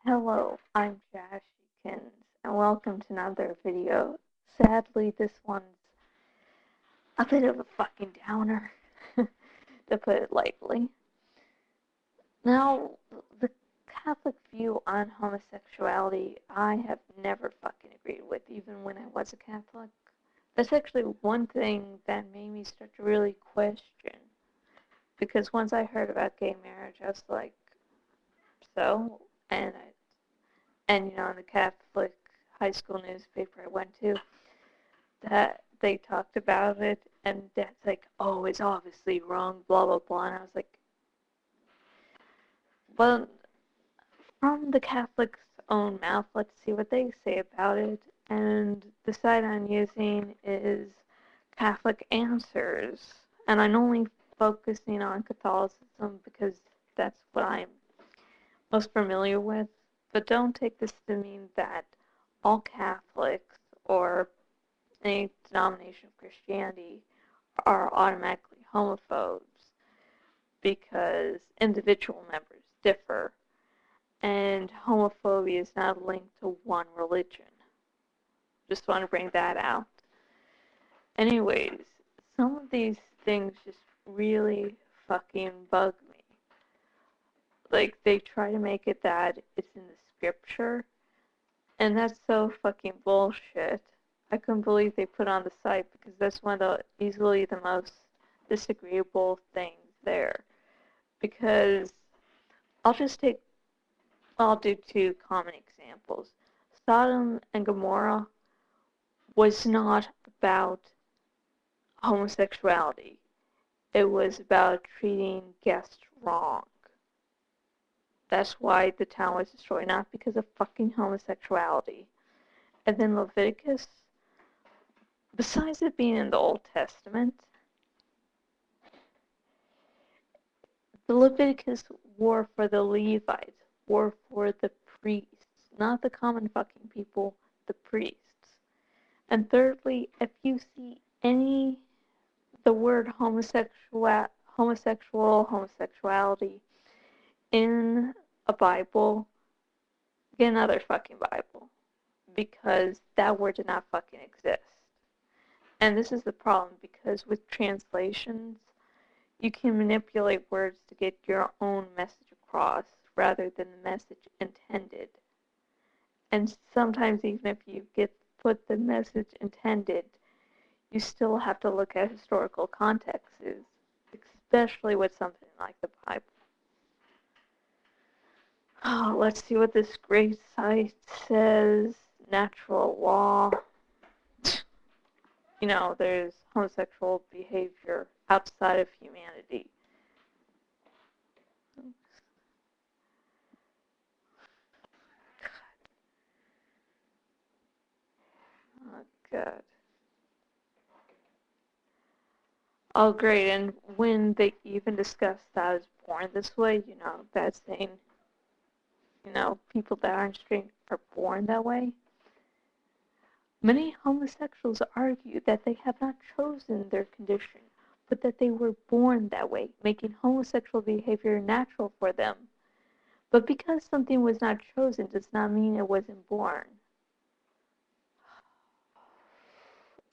Hello, I'm jashykins, and welcome to another video. Sadly, this one's a bit of a fucking downer, to put it lightly. Now, the Catholic view on homosexuality, I have never fucking agreed with, even when I was a Catholic. That's actually one thing that made me start to really question, because once I heard about gay marriage, I was like, so? In the Catholic high school newspaper I went to, that they talked about it, and that's like, oh, it's obviously wrong, blah, blah, blah. And I was like, well, from the Catholic's own mouth, let's see what they say about it. And the site I'm using is Catholic Answers. And I'm only focusing on Catholicism because that's what I'm most familiar with. But don't take this to mean that all Catholics or any denomination of Christianity are automatically homophobes, because individual members differ, and homophobia is not linked to one religion. Just want to bring that out. Anyways, some of these things just really fucking bug me. Like, they try to make it that it's in the scripture, and that's so fucking bullshit. I couldn't believe they put on the site, because that's one of easily the most disagreeable things there. Because I'll just take, I'll do two common examples. Sodom and Gomorrah was not about homosexuality. It was about treating guests wrong. That's why the town was destroyed, not because of fucking homosexuality. And then Leviticus, besides it being in the Old Testament, the Leviticus were for the Levites, were for the priests, not the common fucking people, the priests. And thirdly, if you see the word homosexuality in a Bible, get another fucking Bible, because that word did not fucking exist. And this is the problem, because with translations, you can manipulate words to get your own message across rather than the message intended. And sometimes even if you put the message intended, you still have to look at historical contexts, especially with something like the Bible. Oh, let's see what this great site says. Natural law. There's homosexual behavior outside of humanity. Oh, God. Oh, great. And when they even discuss that I was born this way, that's saying, people that aren't straight are born that way. Many homosexuals argue that they have not chosen their condition, but that they were born that way, making homosexual behavior natural for them. But because something was not chosen does not mean it wasn't born.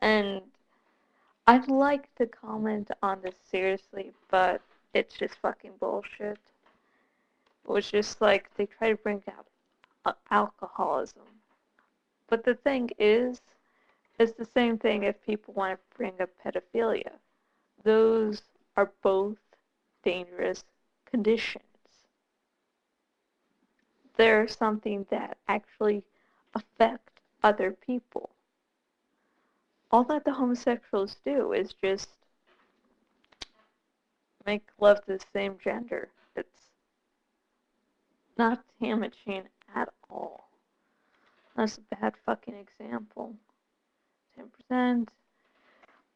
And I'd like to comment on this seriously, but it's just fucking bullshit. It was just like they try to bring out alcoholism. But the thing is, it's the same thing if people want to bring up pedophilia. Those are both dangerous conditions. They're something that actually affect other people. All that the homosexuals do is just make love to the same gender. It's not damaging at all. That's a bad fucking example. 10%.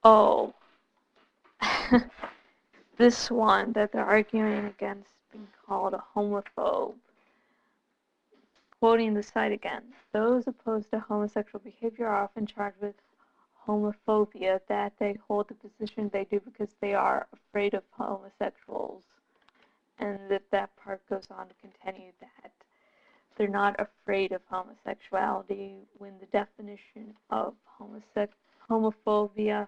Oh. This one that they're arguing against being called a homophobe. Quoting the site again, those opposed to homosexual behavior are often charged with homophobia, that they hold the position they do because they are afraid of homosexuals. And that part goes on to continue that they're not afraid of homosexuality when the definition of homophobia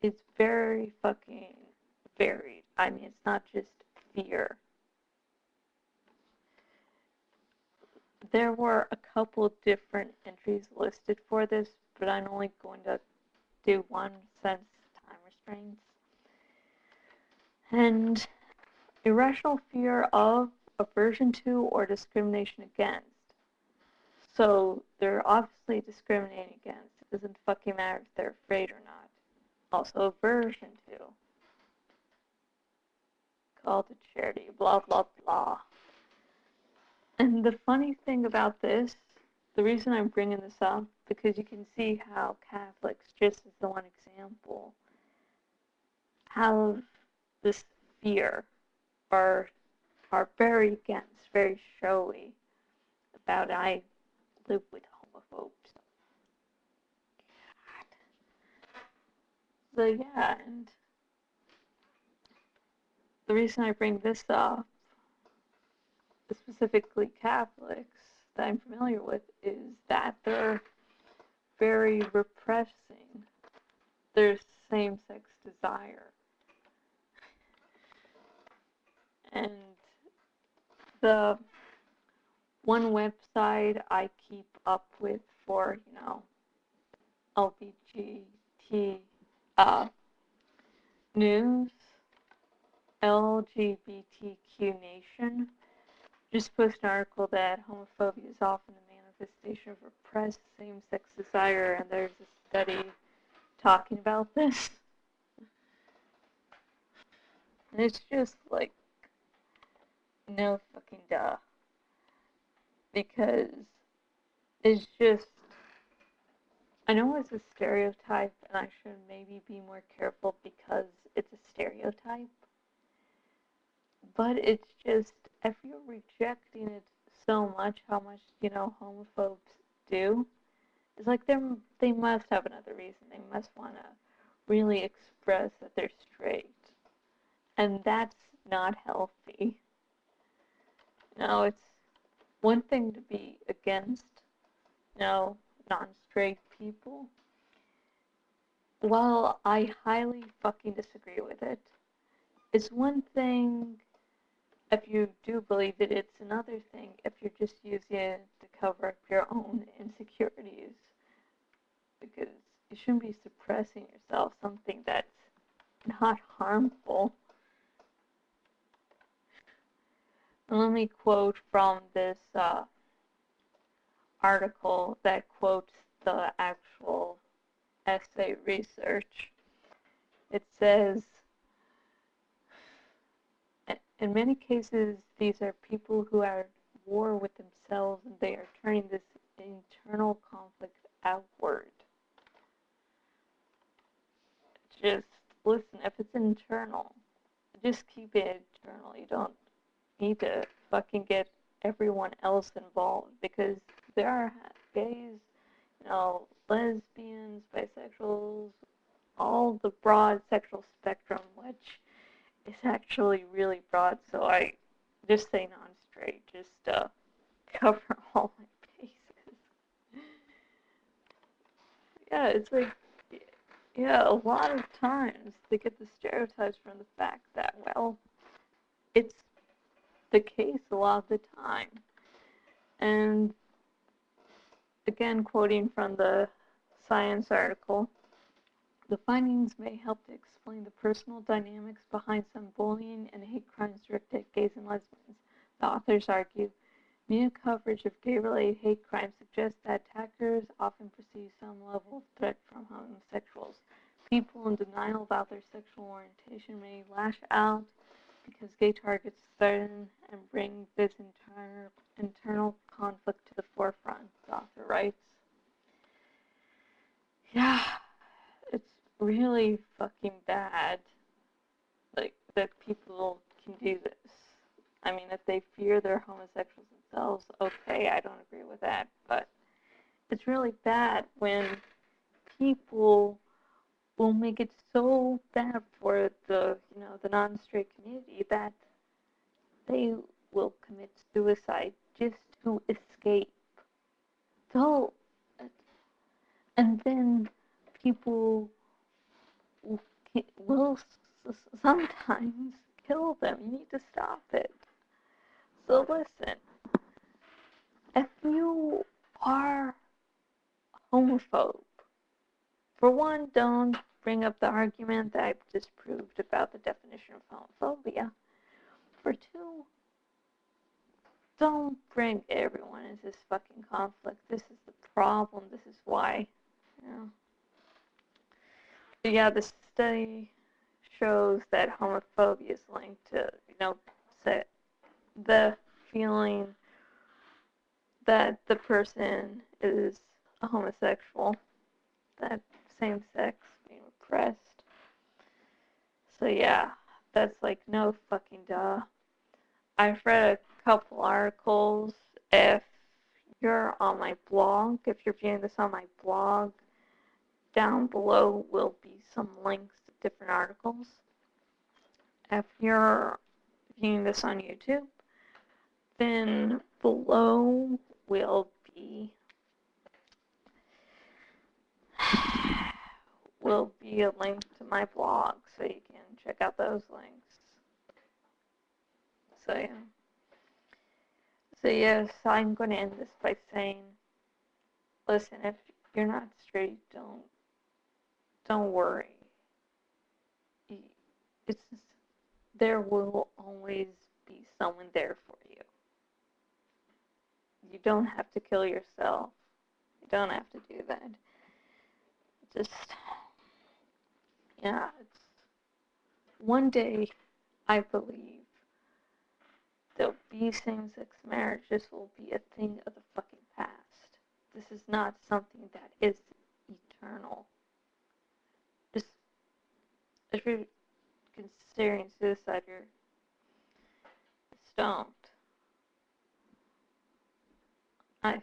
is very fucking varied. I mean, it's not just fear. There were a couple different entries listed for this, but I'm only going to do one since time restraints. And irrational fear of, aversion to, or discrimination against. So they're obviously discriminating against. It doesn't fucking matter if they're afraid or not. Also aversion to. Call to charity, blah, blah, blah. And the funny thing about this, the reason I'm bringing this up, because you can see how Catholics, just as the one example, have this fear, are very against, very showy about I live with homophobes. God. So yeah, and the reason I bring this up, specifically Catholics that I'm familiar with, is that they're very repressing their same-sex desire. And the one website I keep up with for, LGBT news, LGBTQ Nation, just posted an article that homophobia is often a manifestation of repressed same-sex desire, and there's a study talking about this. And it's just like, no fucking duh. Because it's just, I know it's a stereotype, and I should maybe be more careful because it's a stereotype. But it's just, if you're rejecting it so much, how much, homophobes do, it's like they must have another reason. They must want to really express that they're straight. And that's not healthy. It's one thing to be against, non-straight people. While I highly fucking disagree with it, it's one thing if you do believe it, it's another thing if you're just using it to cover up your own insecurities. Because you shouldn't be suppressing yourself, something that's not harmful. And let me quote from this article that quotes the actual essay research. It says, in many cases, these are people who are at war with themselves, and they are turning this internal conflict outward. Just listen, if it's internal, just keep it internal. You don't need to fucking get everyone else involved, because there are gays, lesbians, bisexuals, all the broad sexual spectrum, which is actually really broad, so I just say non-straight, just cover all my bases. Yeah, it's like, yeah, a lot of times they get the stereotypes from the fact that, well, it's the case a lot of the time. And again, quoting from the Science article, the findings may help to explain the personal dynamics behind some bullying and hate crimes directed at gays and lesbians. The authors argue, media coverage of gay-related hate crimes suggests that attackers often perceive some level of threat from homosexuals. People in denial about their sexual orientation may lash out because gay targets threaten and bring this internal conflict to the forefront, the author writes. Yeah, it's really fucking bad, like, that people can do this. I mean, if they fear they're homosexuals themselves, okay, I don't agree with that, but it's really bad when people will make it so bad for the non-straight community that they will commit suicide just to escape. So, and then people will sometimes kill them. You need to stop it. So listen, if you are a homophobe, for one, don't bring up the argument that I've disproved about the definition of homophobia. For two, don't bring everyone into this fucking conflict. This is the problem. This is why. You know. But yeah, the study shows that homophobia is linked to, the feeling that the person is a homosexual, that same sex being repressed. So yeah, that's like no fucking duh. I've read a couple articles. If you're on my blog, if you're viewing this on my blog, down below will be some links to different articles. If you're viewing this on YouTube, then below will be a link to my blog, so you can check out those links. So yeah. So yes, I'm going to end this by saying, listen, if you're not straight, don't worry. It's there will always be someone there for you. You don't have to kill yourself. You don't have to do that. Just, yeah, it's one day, I believe, there'll be same-sex marriages will be a thing of the fucking past. This is not something that is eternal. Just, if you're considering suicide, you're stoned. I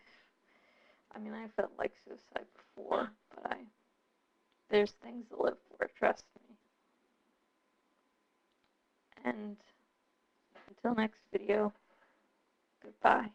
felt like suicide before, but there's things to live for, trust me. And until next video, goodbye.